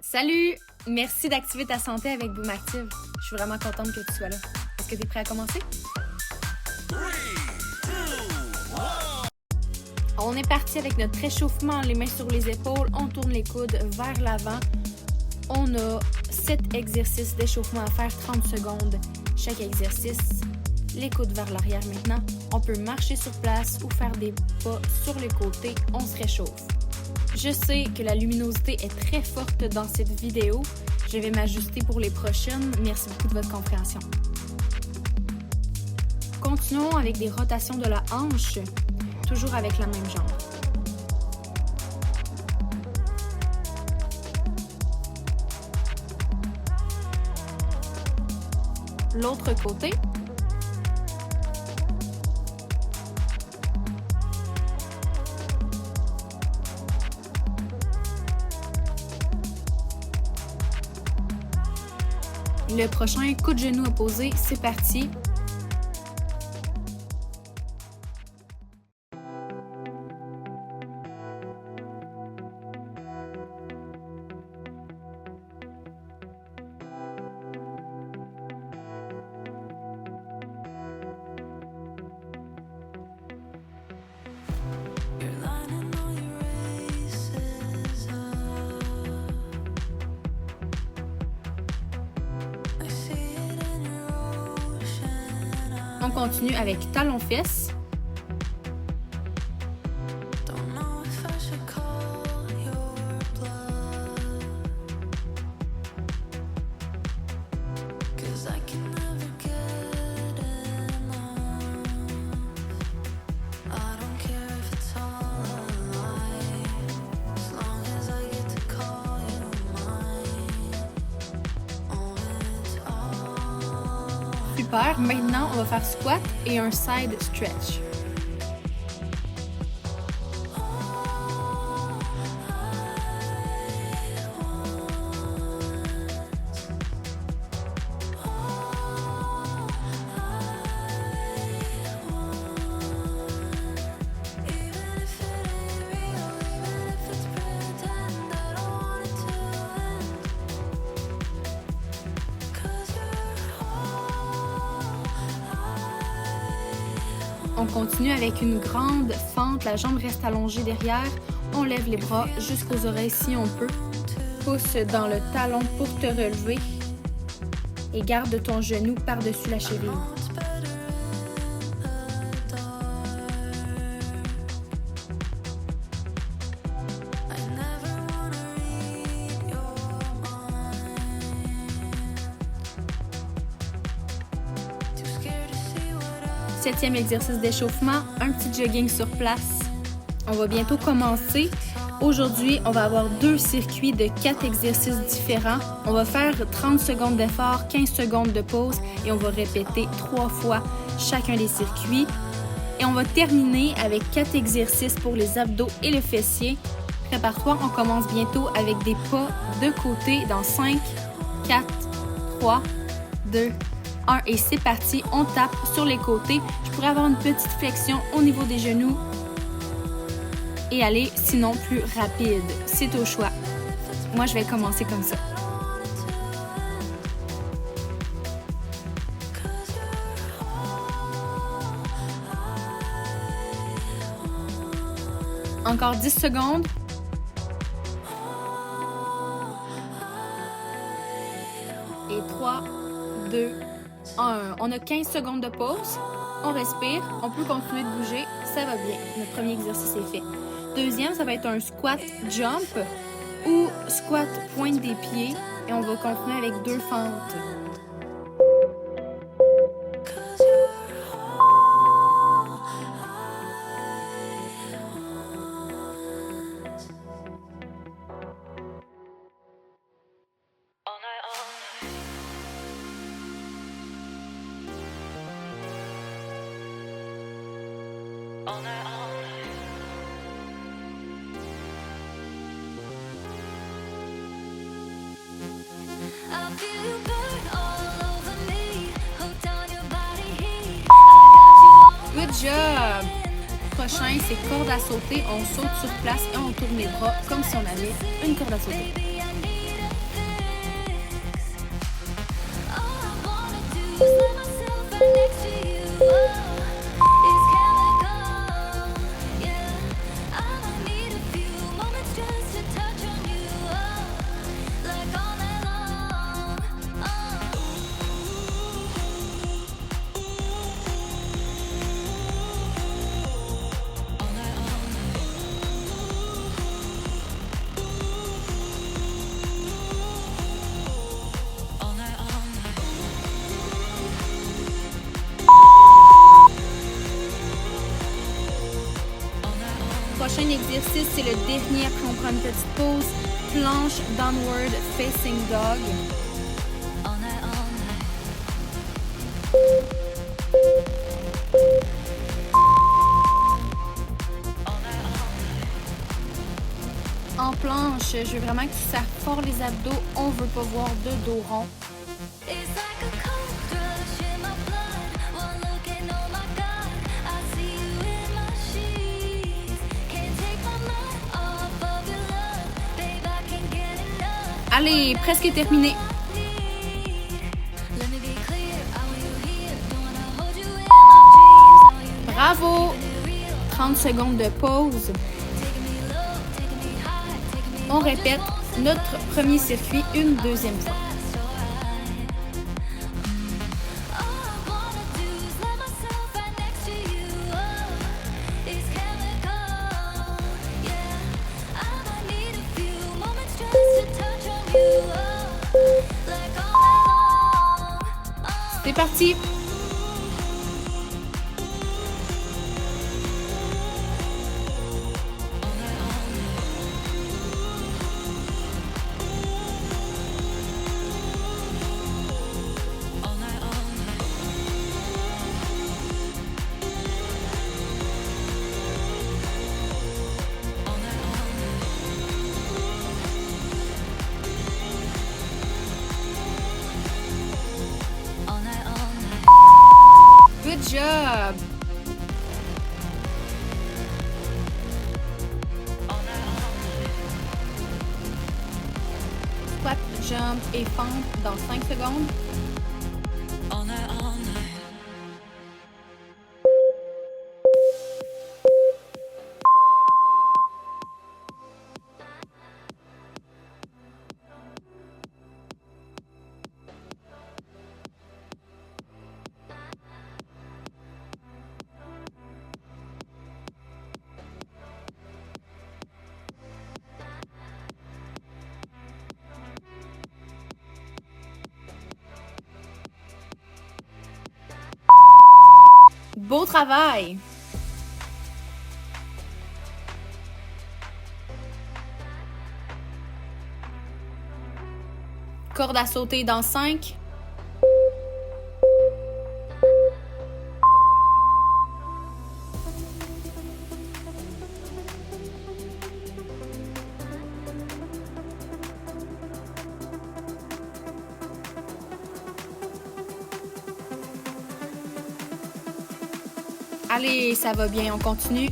Salut! Merci d'activer ta santé avec Boom Active. Je suis vraiment contente que tu sois là. Est-ce que tu es prêt à commencer? 3, 2, 1. On est parti avec notre échauffement, les mains sur les épaules. On tourne les coudes vers l'avant. On a 7 exercices d'échauffement à faire, 30 secondes chaque exercice. Les coudes vers l'arrière maintenant. On peut marcher sur place ou faire des pas sur les côtés. On se réchauffe. Je sais que la luminosité est très forte dans cette vidéo. Je vais m'ajuster pour les prochaines. Merci beaucoup de votre compréhension. Continuons avec des rotations de la hanche, toujours avec la même jambe. L'autre côté. Le prochain coup de genou opposé, c'est parti. On continue avec talons-fesses. Super, maintenant on va faire squat et un side stretch. On continue avec une grande fente, la jambe reste allongée derrière. On lève les bras jusqu'aux oreilles si on peut. Pousse dans le talon pour te relever et garde ton genou par-dessus la cheville. Septième exercice d'échauffement, un petit jogging sur place. On va bientôt commencer. Aujourd'hui, on va avoir 2 circuits de 4 exercices différents. On va faire 30 secondes d'effort, 15 secondes de pause et on va répéter 3 fois chacun des circuits. Et on va terminer avec 4 exercices pour les abdos et le fessier. Prépare-toi, on commence bientôt avec des pas de côté dans 5, 4, 3, 2, 1 et c'est parti, on tape sur les côtés. Je pourrais avoir une petite flexion au niveau des genoux et aller sinon plus rapide. C'est au choix. Moi, je vais commencer comme ça. Encore 10 secondes. Et 3, 2, 1. On a 15 secondes de pause. On respire. On peut continuer de bouger. Ça va bien. Notre premier exercice est fait. Deuxième, ça va être un squat jump ou squat pointe des pieds. Et on va continuer avec 2 fentes. Good job! Prochain, c'est corde à sauter. On saute sur place et on tourne les bras comme si on avait une corde à sauter. Prochain exercice, c'est le dernier. Après, on prend une petite pause. Planche downward facing dog. En planche, je veux vraiment que tu serres fort les abdos. On veut pas voir de dos rond. Allez, presque terminé. Bravo! 30 secondes de pause. On répète notre premier circuit une deuxième fois. C'est parti! Good job! Squat, jump et fente dans 5 secondes. Beau travail! Corde à sauter dans 5. Allez, ça va bien, on continue.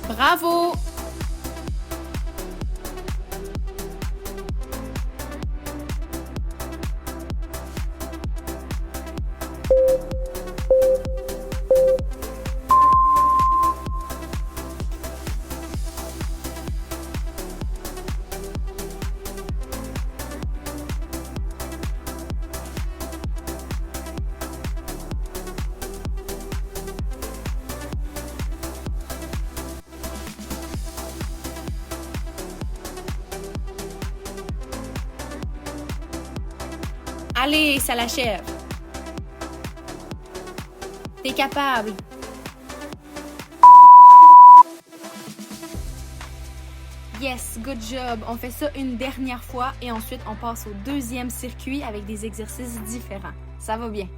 Bravo! Allez, ça l'achève. T'es capable. Yes, good job. On fait ça une dernière fois et ensuite on passe au deuxième circuit avec des exercices différents. Ça va bien.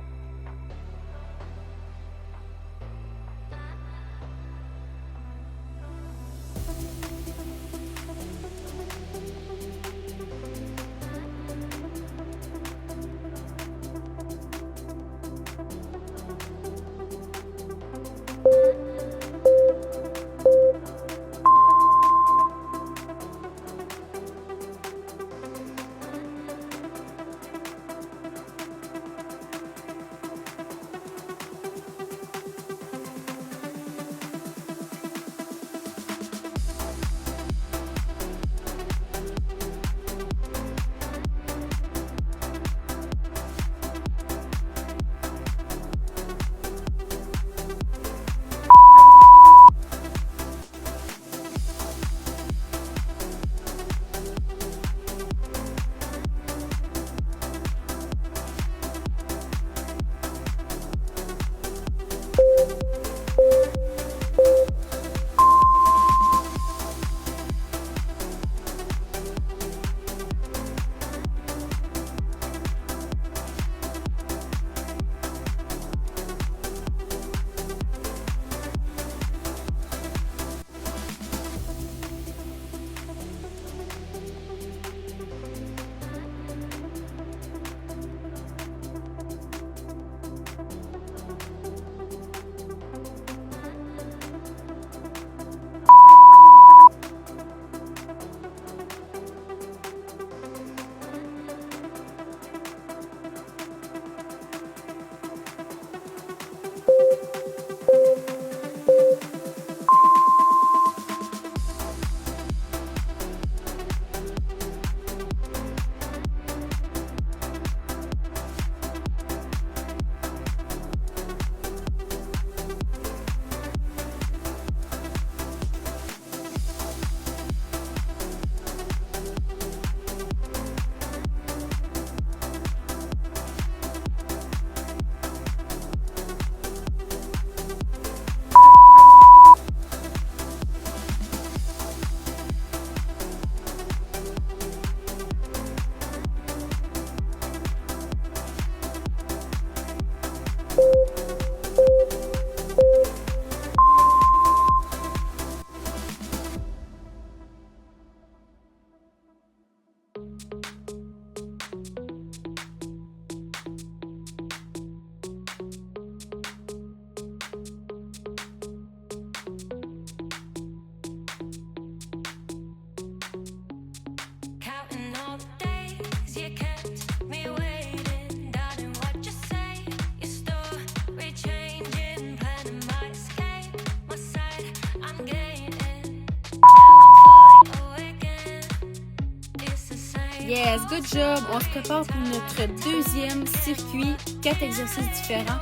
Yes, good job! On se prépare pour notre deuxième circuit, 4 exercices différents.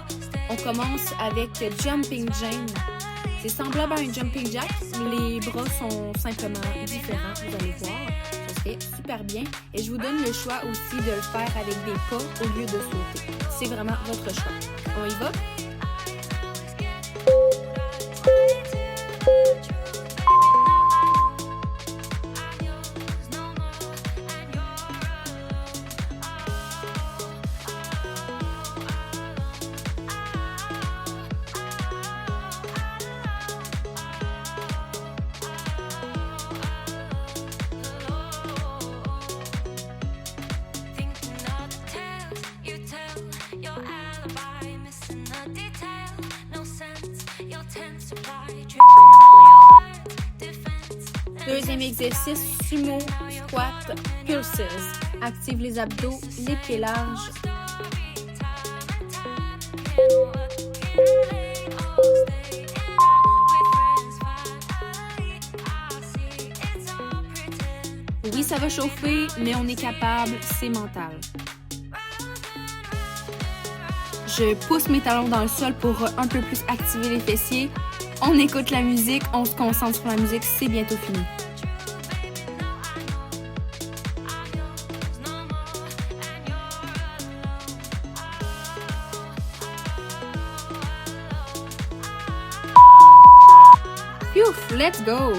On commence avec Jumping Jane. C'est semblable à un Jumping Jack, mais les bras sont simplement différents, vous allez voir. Ça se fait super bien. Et je vous donne le choix aussi de le faire avec des pas au lieu de sauter. C'est vraiment votre choix. On y va? Deuxième exercice, sumo, squat, pulses. Active les abdos, les pieds larges. Oui, ça va chauffer, mais on est capable, c'est mental. Je pousse mes talons dans le sol pour un peu plus activer les fessiers. On écoute la musique, on se concentre sur la musique, c'est bientôt fini. Phew, let's go!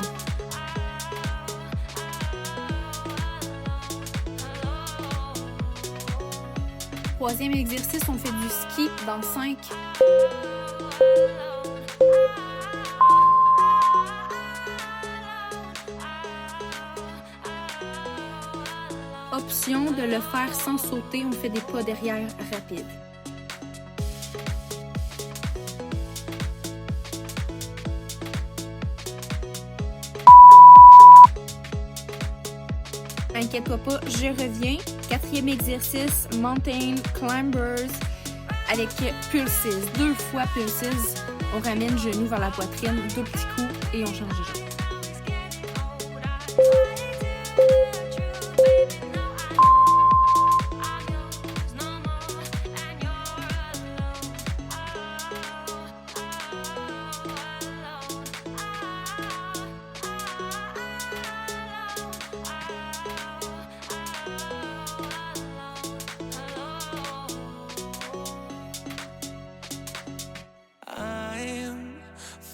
Troisième exercice, on fait du ski dans 5. Option de le faire sans sauter, on fait des pas derrière rapides. Inquiète-toi pas, je reviens. Quatrième exercice, Mountain Climbers avec pulses. 2 fois pulses. On ramène le genou vers la poitrine, 2 petits coups et on change de jambe.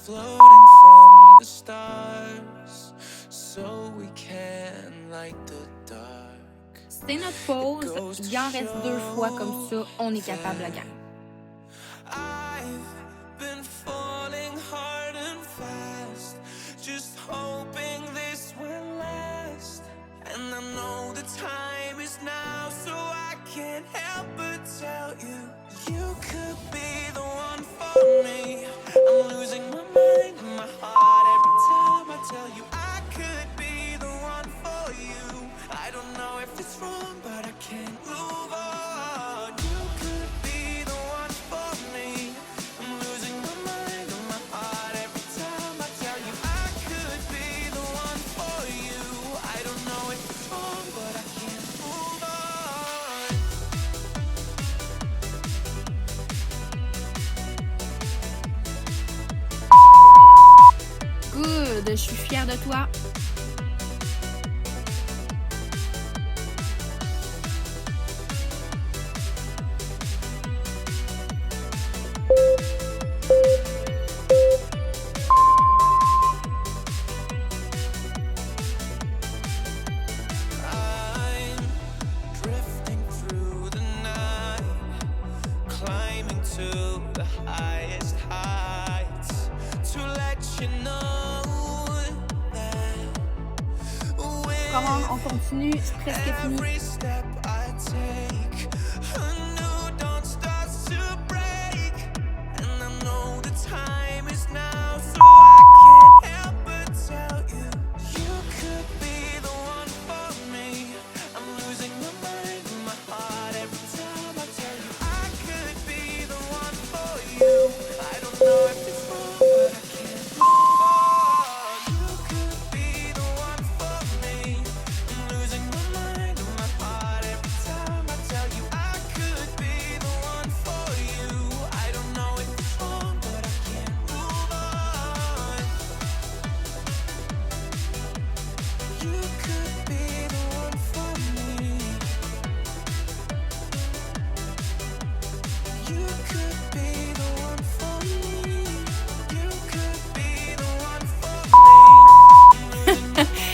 Floating from the stars, so we can light the dark. C'est notre pause. Il en reste 2 fois comme ça, on est capable la gang. I've been falling hard and fast, just hoping this will last. And I know the time is now, so I can't help but tell you, you could be the one for me. I'm losing my mind and my heart every time I tell you I could be the one for you. I don't know if it's wrong, but I can't move on. You could be the one for me. I'm losing my mind and my heart every time I tell you I could be the one for you. I don't know if it's wrong, but I can't move on. Good, je suis fière de toi. I'm drifting through the night, climbing to the highest heights, to let you know that Come on, on continue, c'est presque fini. every step I take, a new dawn starts to break, and I know the time is now, so I can't help but tell you, you could be the one for me. I'm losing my mind and my heart every time I tell you I could be the one for you. I don't know if it's wrong, but I can't move on. You could be the one for me. I'm losing my mind and my heart.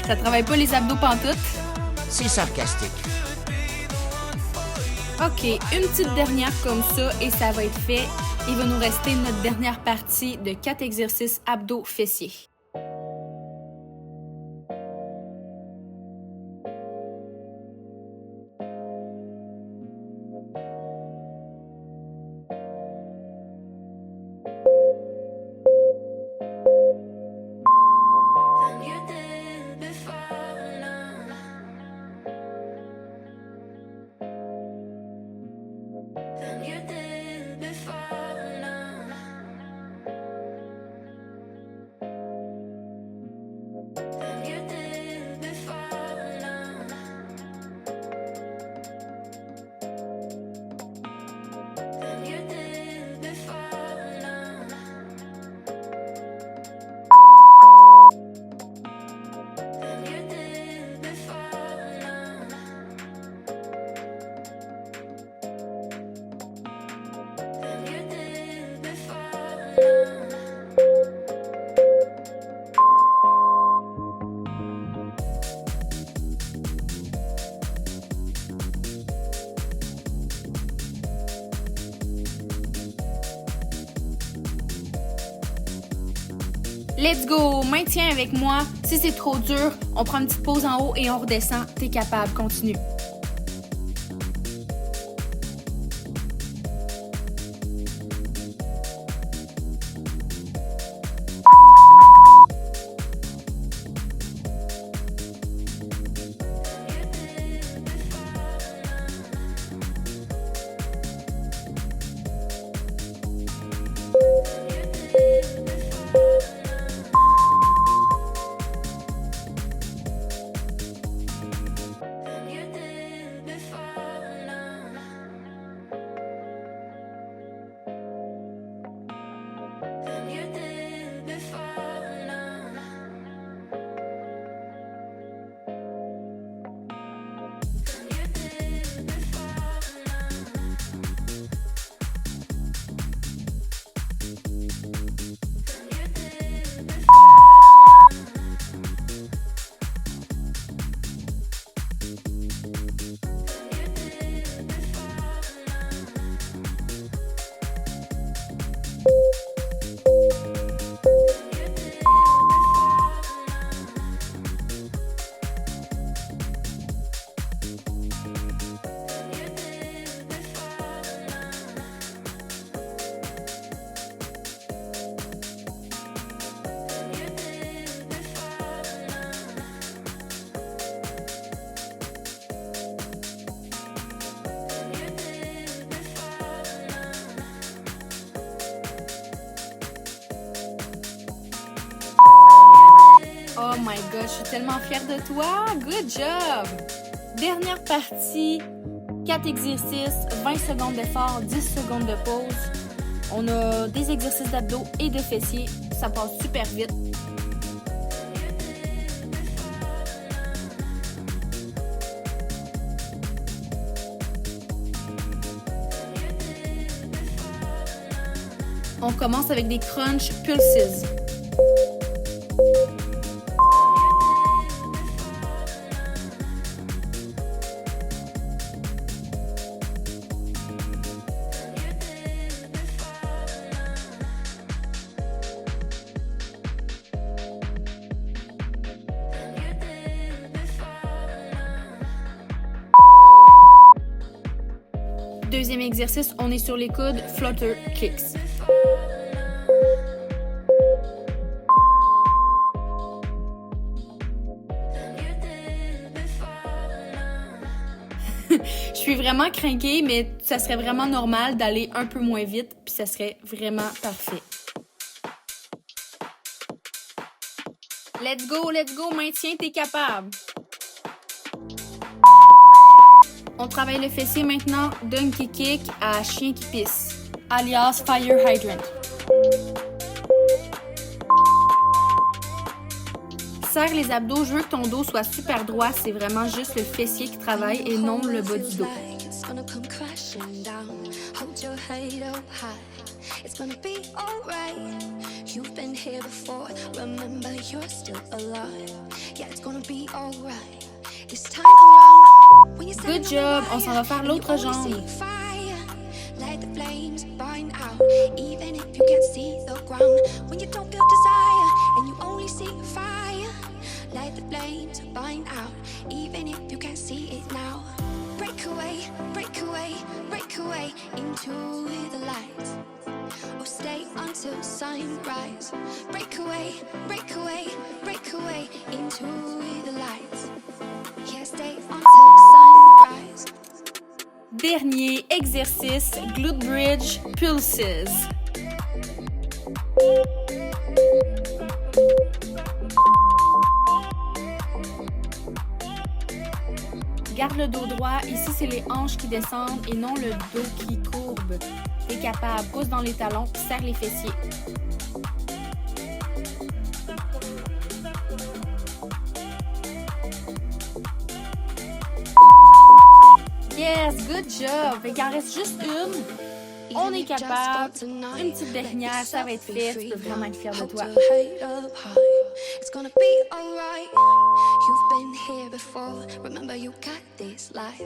Ça travaille pas les abdos pantoute? C'est sarcastique. OK, une petite dernière comme ça et ça va être fait. Il va nous rester notre dernière partie de 4 exercices abdos fessiers. Let's go! Maintiens avec moi. Si c'est trop dur, on prend une petite pause en haut et on redescend. T'es capable. Continue. Oh my god, je suis tellement fière de toi. Good job! Dernière partie, 4 exercices, 20 secondes d'effort, 10 secondes de pause. On a des exercices d'abdos et de fessiers. Ça passe super vite. On commence avec des crunch pulses. Deuxième exercice, on est sur les coudes, flutter kicks. Je suis vraiment craquée, mais ça serait vraiment normal d'aller un peu moins vite, puis ça serait vraiment parfait. Let's go, maintiens, t'es capable. On travaille le fessier maintenant, donkey kick à chien qui pisse, alias fire hydrant. Serre les abdos, je veux que ton dos soit super droit, c'est vraiment juste le fessier qui travaille et non le bas du dos. gonna come crashing down. Hold your head up high, it's gonna be alright. You've been here before, remember you're still alive. Yeah, it's gonna be alright. This time around, when you're Good job, on s'en va faire l'autre jambe. Let the flames burn out, even if you can't see the ground. When you don't feel desire and you only see fire, let the flames burn out, even if you can't see it now. Break away, break away, break away into the light, or stay until sunrise. Break away, break away, break away into the light. Yeah, stay until sunrise. Dernier exercice, glute bridge pulses. Garde le dos droit. Ici, c'est les hanches qui descendent et non le dos qui courbe. T'es capable. Pousse dans les talons, serre les fessiers. Yes, good job. Fait qu'il en reste juste une. On est capable. Une petite dernière, ça va être fait. Tu peux vraiment être fier de toi. It's gonna be alright. You've been here before. Remember you got this life.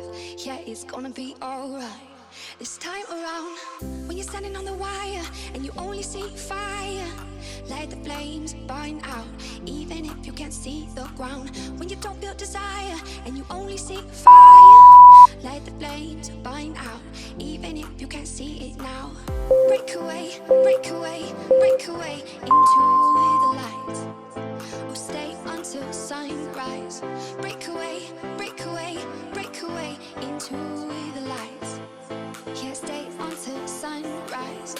Yeah, it's gonna be alright. This time around, when you're standing on the wire and you only see fire, let the flames burn out, even if you can't see the ground. When you don't feel desire and you only see fire, let the flames burn out, even if you can't see it now. Break away, break away, break away into the light, or stay until sunrise. Break away, break away, break away into the light. Yeah, stay until sunrise.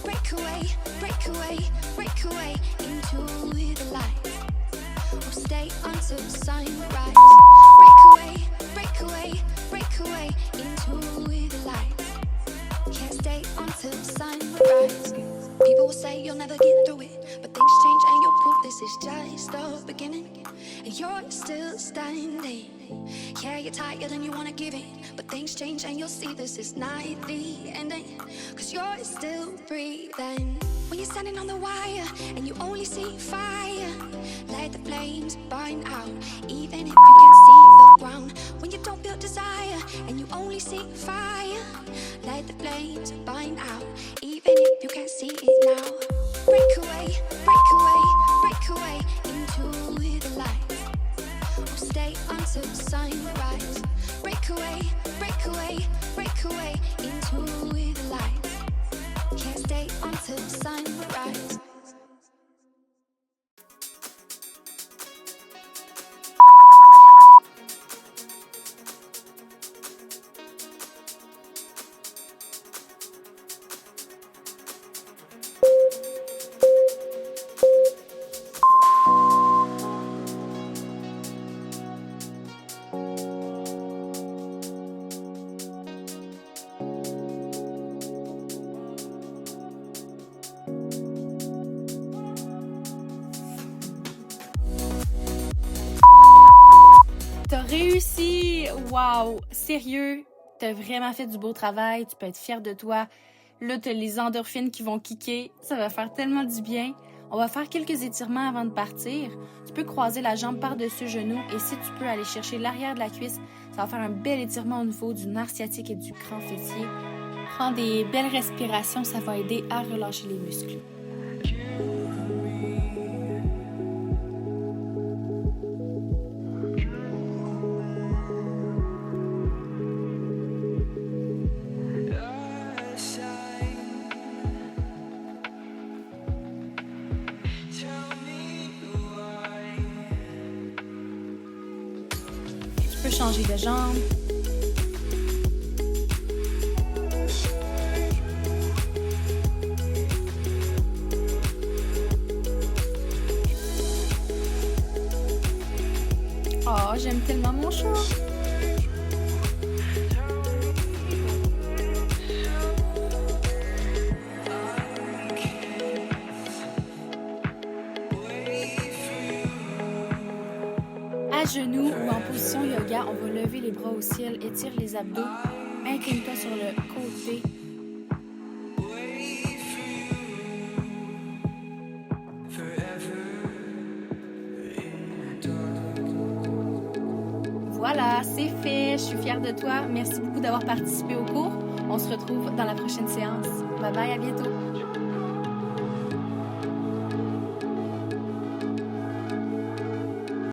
Break away, break away, break away into the light, or stay until sunrise. Break away, break away, break away into the light. Yeah, stay until sunrise. People will say you'll never get through it, but things change and you'll prove this is just the beginning, and you're still standing. Yeah, you're tired and you wanna give it, but things change and you'll see this is not the ending, cause you're still breathing. When you're standing on the wire and you only see fire, let the flames burn out, even if you can't see the ground. When you don't feel desire and you only see fire, let the flames burn out, even if you can't see it now. Break away, break away, break away into the light, or stay until sunrise. Break away, break away, break away into the light. Can't stay until sunrise. T'as réussi! Wow! Sérieux, t'as vraiment fait du beau travail, tu peux être fier de toi. Là, t'as les endorphines qui vont kicker, ça va faire tellement du bien. On va faire quelques étirements avant de partir. Tu peux croiser la jambe par-dessus le genou et si tu peux aller chercher l'arrière de la cuisse, ça va faire un bel étirement au niveau du nerf sciatique et du cran fessier. Prends des belles respirations, ça va aider à relâcher les muscles. Tu peux changer de jambe. Oh, j'aime tellement mon chat. genoux ou en position yoga, on va lever les bras au ciel, étire les abdos, incline-toi sur le côté. Voilà, c'est fait. Je suis fière de toi. Merci beaucoup d'avoir participé au cours. On se retrouve dans la prochaine séance. Bye bye, à bientôt.